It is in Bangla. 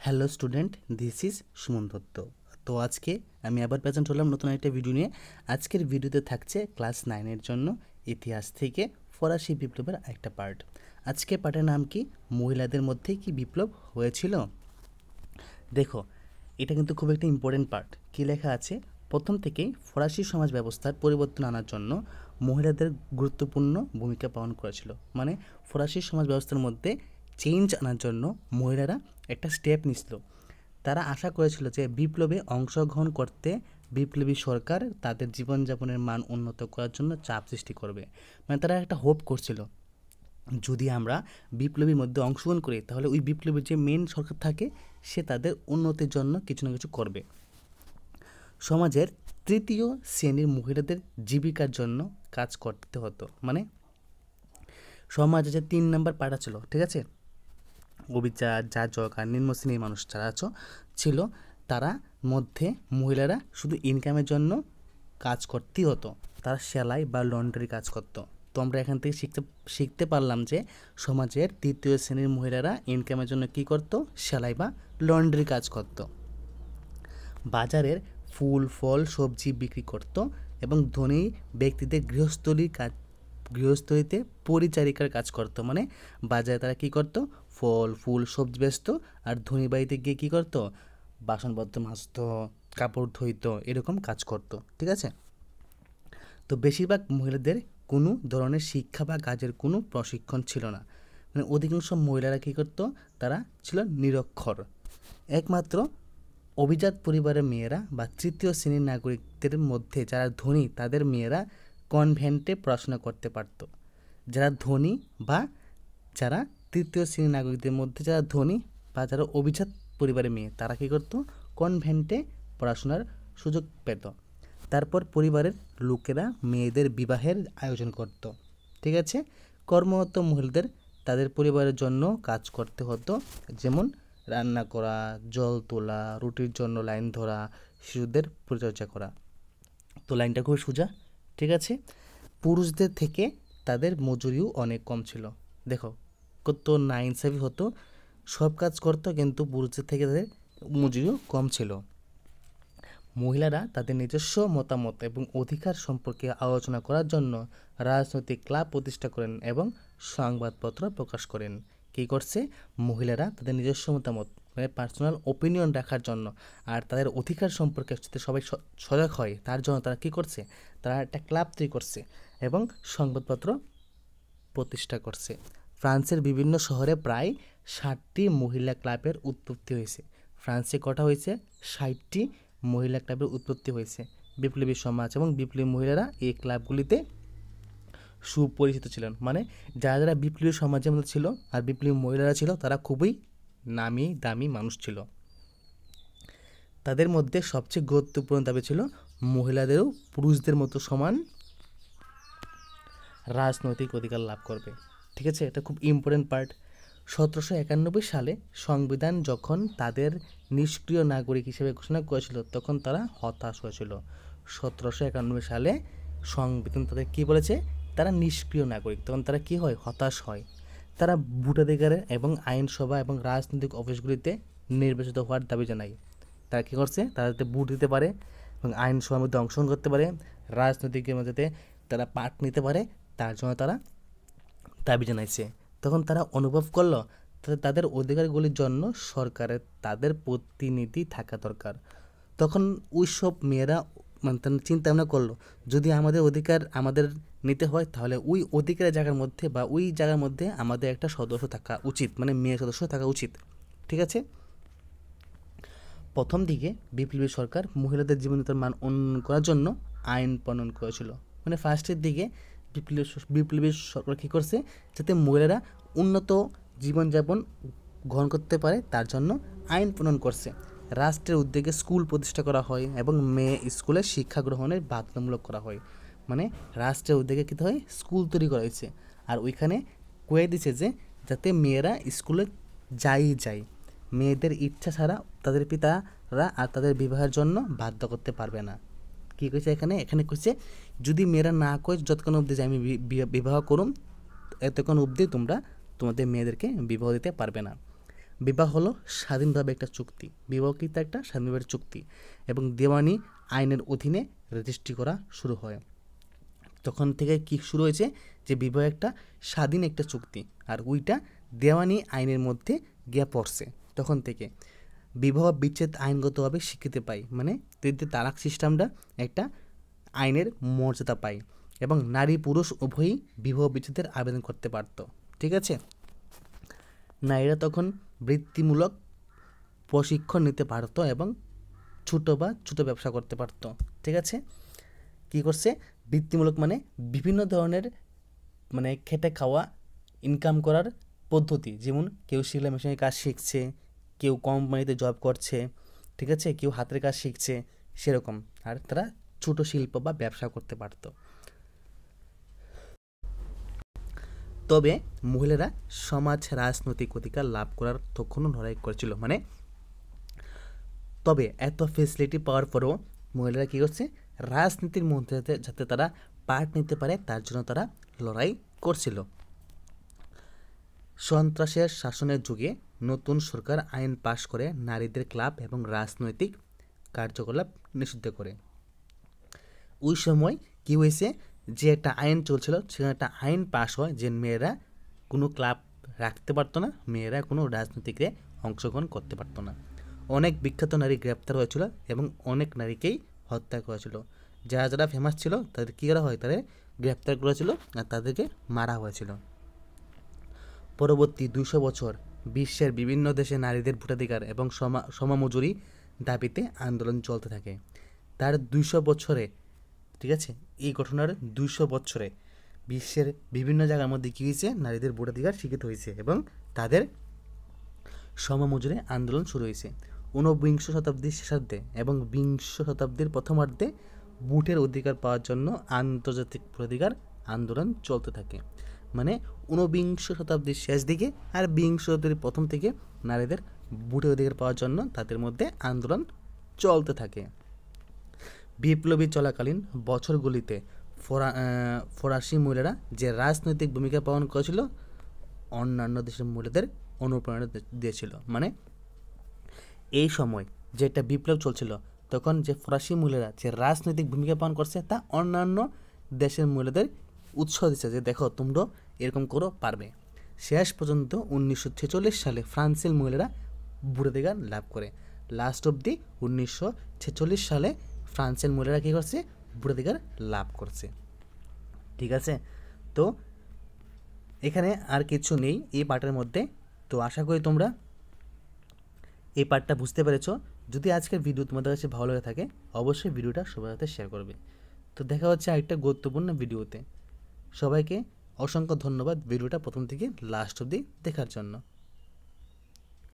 Hello student, this is Suman Dutta. তো আজকে আমি আবার প্রেজেন্ট হলাম নতুন একটা ভিডিও নিয়ে। আজকের ভিডিওতে থাকছে ক্লাস 9-এর জন্য ইতিহাস থেকে ফরাসি বিপ্লবের একটা পার্ট। আজকে পার্টের নাম কি? মহিলাদের মধ্যে কি বিপ্লব হয়েছিল। দেখো, এটা কিন্তু খুব একটা ইম্পর্টেন্ট পার্ট। কী লেখা আছে? প্রথম থেকেই ফরাসি সমাজ ব্যবস্থার পরিবর্তন আনার জন্য মহিলাদের গুরুত্বপূর্ণ ভূমিকা পালন করেছিল। মানে ফরাসি সমাজ ব্যবস্থার মধ্যে চেঞ্জ আনার জন্য মহিলারা একটা স্টেপ নিছিল। তারা আশা করেছিল যে বিপ্লবে অংশগ্রহণ করতে বিপ্লবী সরকার তাদের জীবনযাপনের মান উন্নত করার জন্য চাপ সৃষ্টি করবে। মানে তারা একটা হোপ করছিল, যদি আমরা বিপ্লবীর মধ্যে অংশগ্রহণ করি তাহলে ওই বিপ্লবীর যে মেন সরকার থাকে সে তাদের উন্নতির জন্য কিছু না কিছু করবে। সমাজের তৃতীয় শ্রেণীর মহিলাদের জীবিকার জন্য কাজ করতে হতো। মানে সমাজে যে 3 নম্বর পার্ট ছিল, ঠিক আছে, অবিচার, যাজক আর নিম্ন শ্রেণীর মানুষ যারা ছিল, তারা মধ্যে মহিলারা শুধু ইনকামের জন্য কাজ করতেই হতো। তারা সেলাই বা লন্ড্রি কাজ করতো। তো আমরা এখান থেকে শিখতে পারলাম যে সমাজের তৃতীয় শ্রেণীর মহিলারা ইনকামের জন্য কি করত? সেলাই বা লন্ড্রি কাজ করত। বাজারের ফুল ফল সবজি বিক্রি করত এবং ধনী ব্যক্তিদের গৃহস্থলীতে পরিচারিকার কাজ করত। মানে বাজারে তারা কি করত? ফল ফুল সবজি বেচত, আর ধনী বাড়িতে গিয়ে কী করতো? বাসনপত্র মাজত, কাপড় ধুইত, এরকম কাজ করত। ঠিক আছে। তো বেশিরভাগ মহিলাদের কোনো ধরনের শিক্ষা বা কাজের কোনো প্রশিক্ষণ ছিল না। মানে অধিকাংশ মহিলারা কী করত? তারা ছিল নিরক্ষর। একমাত্র অভিজাত পরিবারের মেয়েরা বা তৃতীয় শ্রেণীর নাগরিকদের মধ্যে যারা ধনী তাদের মেয়েরা কনভেন্টে পড়াশোনা করতে পারত। যারা ধনী বা যারা তৃতীয় শ্রেণীর নাগরিকদের মধ্যে যারা ধনী বা যারা অভিজাত পরিবারের মেয়ে তারা কী করতো? কনভেন্টে পড়াশোনার সুযোগ পেত। তারপর পরিবারের লোকেরা মেয়েদের বিবাহের আয়োজন করত। ঠিক আছে। কর্মরত মহিলাদের তাদের পরিবারের জন্য কাজ করতে হতো, যেমন রান্না করা, জল তোলা, রুটির জন্য লাইন ধরা, শিশুদের পরিচর্যা করা। তো লাইনটা খুব সোজা। ঠিক আছে। পুরুষদের থেকে তাদের মজুরিও অনেক কম ছিল। দেখো কত নাইনসাফি হতো, সব কাজ করতো কিন্তু পুরুষদের থেকে তাদের মজুরিও কম ছিল। মহিলারা তাদের নিজস্ব মতামত এবং অধিকার সম্পর্কে আলোচনা করার জন্য রাজনৈতিক ক্লাব প্রতিষ্ঠা করেন এবং সংবাদপত্র প্রকাশ করেন। কী করছে? মহিলারা তাদের নিজস্ব মতামত মানে পার্সোনাল ওপিনিয়ন রাখার জন্য আর তাদের অধিকার সম্পর্কে যাতে সবাই সজাগ হয় তার জন্য তারা কী করছে? তারা একটা ক্লাব তৈরি করছে এবং সংবাদপত্র প্রতিষ্ঠা করছে। ফ্রান্সের বিভিন্ন শহরে প্রায় 60টি মহিলা ক্লাবের উৎপত্তি হয়েছে। ফ্রান্সে কটা হয়েছে? 60টি মহিলা ক্লাবের উৎপত্তি হয়েছে। বিপ্লবী সমাজ এবং বিপ্লবী মহিলারা এই ক্লাবগুলিতে সুপরিচিত ছিলেন। মানে যারা যারা বিপ্লবী সমাজের মধ্যে ছিল আর বিপ্লবী মহিলারা ছিল তারা খুবই নামি দামি মানুষ ছিল। তাদের মধ্যে সবচেয়ে গুরুত্বপূর্ণ দাবি ছিল মহিলাদেরও পুরুষদের মতো সমান রাজনৈতিক অধিকার লাভ করবে। ঠিক আছে, এটা খুব ইম্পর্টেন্ট পার্ট। 1791 সালে সংবিধান যখন তাদের নিষ্ক্রিয় নাগরিক হিসেবে ঘোষণা করেছিল তখন তারা হতাশ হয়েছিল। 1791 সালে সংবিধান তাদের কী বলেছে? তারা নিষ্ক্রিয় নাগরিক। তখন তারা কী হয়? হতাশ হয়। তারা ভোটাধিকারে এবং আইনসভা এবং রাজনৈতিক অফিসগুলিতে নির্বাচিত হওয়ার দাবি জানায়। তারা কী করছে? তারা যাতে ভোট দিতে পারে এবং আইনসভার মধ্যে অংশগ্রহণ করতে পারে, রাজনৈতিকের মধ্যে তারা পাঠ নিতে পারে, তার জন্য তারা দাবি জানাইছে। তখন তারা অনুভব করলো তাদের অধিকারগুলির জন্য সরকারের তাদের প্রতিনিধি থাকা দরকার। তখন ওই সব মেয়েরা মানে চিন্তা ভাবনা করলো, যদি আমাদের অধিকার আমাদের নিতে হয় তাহলে ওই অধিকারের জায়গার মধ্যে বা ওই জায়গার মধ্যে আমাদের একটা সদস্য থাকা উচিত, মানে মেয়ে সদস্য থাকা উচিত। ঠিক আছে। প্রথম দিকে বিপ্লবী সরকার মহিলাদের জীবনযাত্রার মান উন্নয়ন করার জন্য আইন প্রণয়ন করেছিল। মানে ফার্স্টের দিকে বিপ্লবী সরকার কী করছে? যাতে মহিলারা উন্নত জীবনযাপন গ্রহণ করতে পারে তার জন্য আইন প্রণয়ন করছে। রাষ্ট্রের উদ্যোগে স্কুল প্রতিষ্ঠা করা হয় এবং মেয়ে স্কুলে শিক্ষা গ্রহণের বাধ্যতামূলক করা হয়। মানে রাষ্ট্রের উদ্যোগে কী হয়? স্কুল তৈরি করা হয়েছে আর ওইখানে কয়ে দিছে যে যাতে মেয়েরা স্কুলে যায়, মেয়েদের ইচ্ছা ছাড়া তাদের পিতারা আর তাদের বিবাহের জন্য বাধ্য করতে পারবে না। কী কইছে এখানে? এখানে কইছে যদি মেয়েরা না কয় যতক্ষণ অবধি যে আমি বিবাহ করুম এতক্ষণ অবধি তোমরা তোমাদের মেয়েদেরকে বিবাহ দিতে পারবে না। বিবাহ হলো স্বাধীনভাবে একটা চুক্তি, বিবাহ কিন্তু একটা স্বাধীনভাবে চুক্তি, এবং দেওয়ানি আইনের অধীনে রেজিস্ট্রি করা শুরু হয়। তখন থেকে কি শুরু হয়েছে, যে বিবাহ একটা স্বাধীন একটা চুক্তি, আর ওইটা দেওয়ানি আইনের মধ্যে গিয়ে পড়ছে। তখন থেকে বিবাহ বিচ্ছেদ আইনগতভাবে স্বীকৃতি পায়, মানে তালাক সিস্টেমটা একটা আইনের মর্যাদা পায়, এবং নারী পুরুষ উভয়ই বিবাহ বিচ্ছেদের আবেদন করতে পারত। ঠিক আছে, নারীরা তখন বৃত্তিমূলক প্রশিক্ষণ নিতে পারতো এবং ছোট ব্যবসা করতে পারতো। ঠিক আছে, কী করছে বৃত্তিমূলক, মানে বিভিন্ন ধরনের মানে খেটে খাওয়া ইনকাম করার পদ্ধতি, যেমন কেউ সেলাই মেশিনের কাজ শিখছে, কেউ কোম্পানিতে জব করছে, ঠিক আছে, কেউ হাতের কাজ শিখছে, সেরকম। আর তারা ছোট শিল্প বা ব্যবসা করতে পারতো। তবে মহিলারা সমাজ রাজনৈতিক অধিকার লাভ করার তখনও লড়াই করেছিল, মানে তবে এত ফেসিলিটি পাওয়ার পরেও মহিলারা কী করছে, রাজনীতির মধ্যে যাতে তারা পার্ট নিতে পারে তার জন্য তারা লড়াই করছিল। সন্ত্রাসের শাসনের যুগে নতুন সরকার আইন পাশ করে নারীদের ক্লাব এবং রাজনৈতিক কার্যকলাপ নিষিদ্ধ করে। ওই সময় কী হয়েছে, যে একটা আইন চলছিল, সেখানে একটা আইন পাশ হয় যে মেয়েরা কোনো ক্লাব রাখতে পারতো না, মেয়েরা কোনো রাজনীতিকে অংশগ্রহণ করতে পারতো না। অনেক বিখ্যাত নারী গ্রেপ্তার হয়েছিল এবং অনেক নারীকেই হত্যা করেছিল। যারা যারা ফেমাস ছিল তাদের কী করা হয়, তাদের গ্রেপ্তার করেছিল আর তাদেরকে মারা হয়েছিল। পরবর্তী 200 বছর বিশ্বের বিভিন্ন দেশে নারীদের ভোটাধিকার এবং সমমজুরি দাবিতে আন্দোলন চলতে থাকে। তার 200 বছরে, ঠিক আছে, এই ঘটনার 200 বছরে বিশ্বের বিভিন্ন জায়গার মধ্যে কী হয়েছে, নারীদের ভোটাধিকার স্বীকৃত হয়েছে এবং তাদের সমমজুরি আন্দোলন শুরু হয়েছে। 19বিংশ শতাব্দীর শেষার্ধে এবং 20 শতাব্দীর প্রথমার্ধে ভোটের অধিকার পাওয়ার জন্য আন্তর্জাতিক ভোটাধিকার আন্দোলন চলতে থাকে। মানে 19বিংশ শতাব্দীর শেষ দিকে আর 20 শতাব্দীর প্রথম থেকে নারীদের ভোটের অধিকার পাওয়ার জন্য তাদের মধ্যে আন্দোলন চলতে থাকে। বিপ্লবী চলাকালীন বছরগুলিতে ফরাসি মহিলারা যে রাজনৈতিক ভূমিকা পালন করেছিল অন্যান্য দেশের মহিলাদের অনুপ্রেরণা দিয়েছিল। মানে এই সময় যে একটা বিপ্লব চলছিল, তখন যে ফরাসি মহিলারা যে রাজনৈতিক ভূমিকা পালন করছে তা অন্যান্য দেশের মহিলাদের উৎসাহ দিচ্ছে যে দেখো তোমরা এরকম করো, পারবে। শেষ পর্যন্ত 1946 সালে ফ্রান্সের মহিলারা ভোটাধিকার লাভ করে। লাস্ট অবধি 1946 সালে ফ্রান্সের মহিলারা কী করছে, ভোটাধিকার লাভ করছে। ঠিক আছে, তো এখানে আর কিছু নেই এই পার্টের মধ্যে। তো আশা করি তোমরা এই পার্টটা বুঝতে পেরেছো। যদি আজকের ভিডিও তোমাদের কাছে ভালো লাগে থাকে অবশ্যই ভিডিওটা সবার সাথে শেয়ার করবে। তো দেখা হচ্ছে আরেকটা গুরুত্বপূর্ণ ভিডিওতে। সবাইকে অসংখ্য ধন্যবাদ ভিডিওটা প্রথম থেকে লাস্ট অবধি দেখার জন্য।